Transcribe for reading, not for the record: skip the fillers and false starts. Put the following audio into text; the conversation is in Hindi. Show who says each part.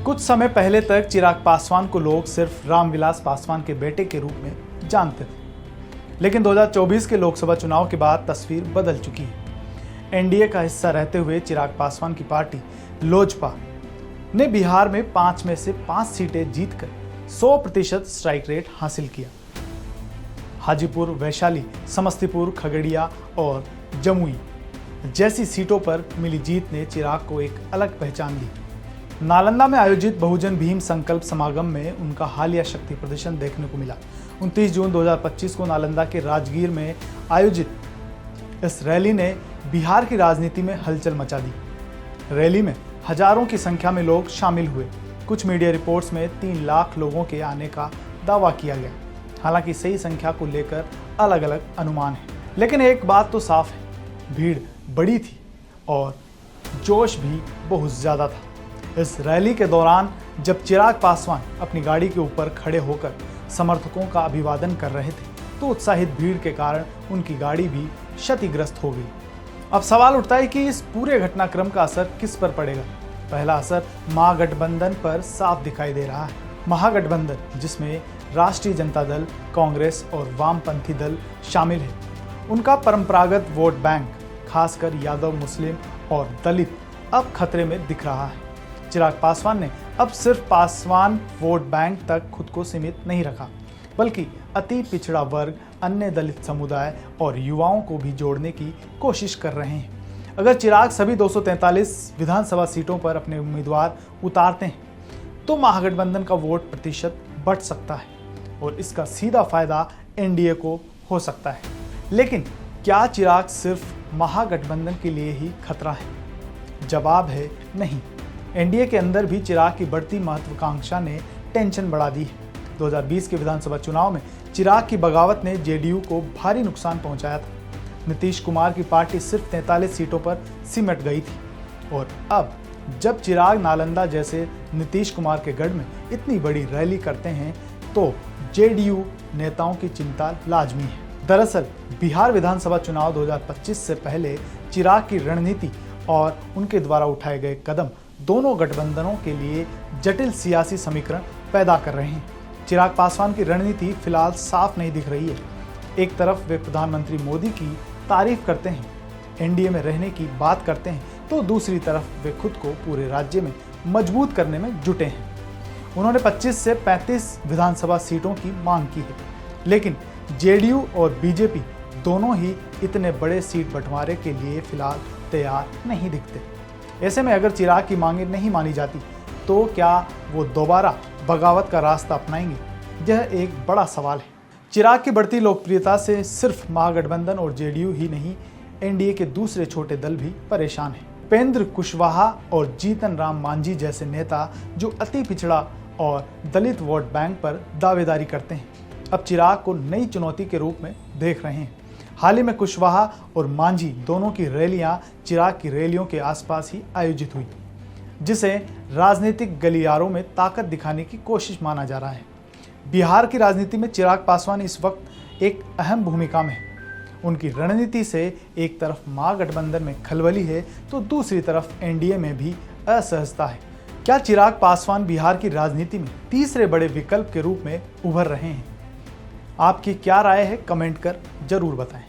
Speaker 1: कुछ समय पहले तक चिराग पासवान को लोग सिर्फ रामविलास पासवान के बेटे के रूप में जानते थे, लेकिन 2024 के लोकसभा चुनाव के बाद तस्वीर बदल चुकी है। एनडीए का हिस्सा रहते हुए चिराग पासवान की पार्टी लोजपा ने बिहार में 5 में से 5 सीटें जीतकर 100% स्ट्राइक रेट हासिल किया। हाजीपुर, वैशाली, समस्तीपुर, खगड़िया और जमुई जैसी सीटों पर मिली जीत ने चिराग को एक अलग पहचान दी। नालंदा में आयोजित बहुजन भीम संकल्प समागम में उनका हालिया शक्ति प्रदर्शन देखने को मिला। 29 जून 2025 को नालंदा के राजगीर में आयोजित इस रैली ने बिहार की राजनीति में हलचल मचा दी। रैली में हजारों की संख्या में लोग शामिल हुए। कुछ मीडिया रिपोर्ट्स में 3 लाख लोगों के आने का दावा किया गया। हालांकि सही संख्या को लेकर अलग अलग अनुमान है, लेकिन एक बात तो साफ है, भीड़ बड़ी थी और जोश भी बहुत ज्यादा था। इस रैली के दौरान जब चिराग पासवान अपनी गाड़ी के ऊपर खड़े होकर समर्थकों का अभिवादन कर रहे थे, तो उत्साहित भीड़ के कारण उनकी गाड़ी भी क्षतिग्रस्त हो गई। अब सवाल उठता है कि इस पूरे घटनाक्रम का असर किस पर पड़ेगा। पहला असर महागठबंधन पर साफ दिखाई दे रहा है। महागठबंधन, जिसमें राष्ट्रीय जनता दल, कांग्रेस और वामपंथी दल शामिल है, उनका परंपरागत वोट बैंक, खासकर यादव, मुस्लिम और दलित, अब खतरे में दिख रहा है। चिराग पासवान ने अब सिर्फ पासवान वोट बैंक तक खुद को सीमित नहीं रखा, बल्कि अति पिछड़ा वर्ग, अन्य दलित समुदाय और युवाओं को भी जोड़ने की कोशिश कर रहे हैं। अगर चिराग सभी 243 विधानसभा सीटों पर अपने उम्मीदवार उतारते हैं, तो महागठबंधन का वोट प्रतिशत बढ़ सकता है और इसका सीधा फायदा एनडीए को हो सकता है। लेकिन क्या चिराग सिर्फ महागठबंधन के लिए ही खतरा है? जवाब है नहीं। एनडीए के अंदर भी चिराग की बढ़ती महत्वाकांक्षा ने टेंशन बढ़ा दी है। 2020 के विधानसभा चुनाव में चिराग की बगावत ने जेडीयू को भारी नुकसान पहुंचाया था। नीतीश कुमार की पार्टी सिर्फ 43 सीटों पर सिमट गई थी और अब जब चिराग नालंदा जैसे नीतीश कुमार के गढ़ में इतनी बड़ी रैली करते हैं, तो जेडीयू नेताओं की चिंता लाजमी है। दरअसल बिहार विधानसभा चुनाव 2025 से पहले चिराग की रणनीति और उनके द्वारा उठाए गए कदम दोनों गठबंधनों के लिए जटिल सियासी समीकरण पैदा कर रहे हैं। चिराग पासवान की रणनीति फिलहाल साफ नहीं दिख रही है। एक तरफ वे प्रधानमंत्री मोदी की तारीफ करते हैं, एनडीए में रहने की बात करते हैं, तो दूसरी तरफ वे खुद को पूरे राज्य में मजबूत करने में जुटे हैं। उन्होंने 25 से 35 विधानसभा सीटों की मांग की है, लेकिन जेडीयू और बीजेपी दोनों ही इतने बड़े सीट बंटवारे के लिए फिलहाल तैयार नहीं दिखते। ऐसे में अगर चिराग की मांगें नहीं मानी जाती, तो क्या वो दोबारा बगावत का रास्ता अपनाएंगे? यह एक बड़ा सवाल है। चिराग की बढ़ती लोकप्रियता से सिर्फ महागठबंधन और जेडीयू ही नहीं, एनडीए के दूसरे छोटे दल भी परेशान हैं। उपेंद्र कुशवाहा और जीतन राम मांझी जैसे नेता, जो अति पिछड़ा और दलित वोट बैंक पर दावेदारी करते हैं, अब चिराग को नई चुनौती के रूप में देख रहे हैं। हाल ही में कुशवाहा और मांझी दोनों की रैलियां चिराग की रैलियों के आसपास ही आयोजित हुई, जिसे राजनीतिक गलियारों में ताकत दिखाने की कोशिश माना जा रहा है। बिहार की राजनीति में चिराग पासवान इस वक्त एक अहम भूमिका में है। उनकी रणनीति से एक तरफ महागठबंधन में खलबली है, तो दूसरी तरफ एनडीए में भी असहजता है। क्या चिराग पासवान बिहार की राजनीति में तीसरे बड़े विकल्प के रूप में उभर रहे हैं? आपकी क्या राय है? कमेंट कर जरूर बताएं।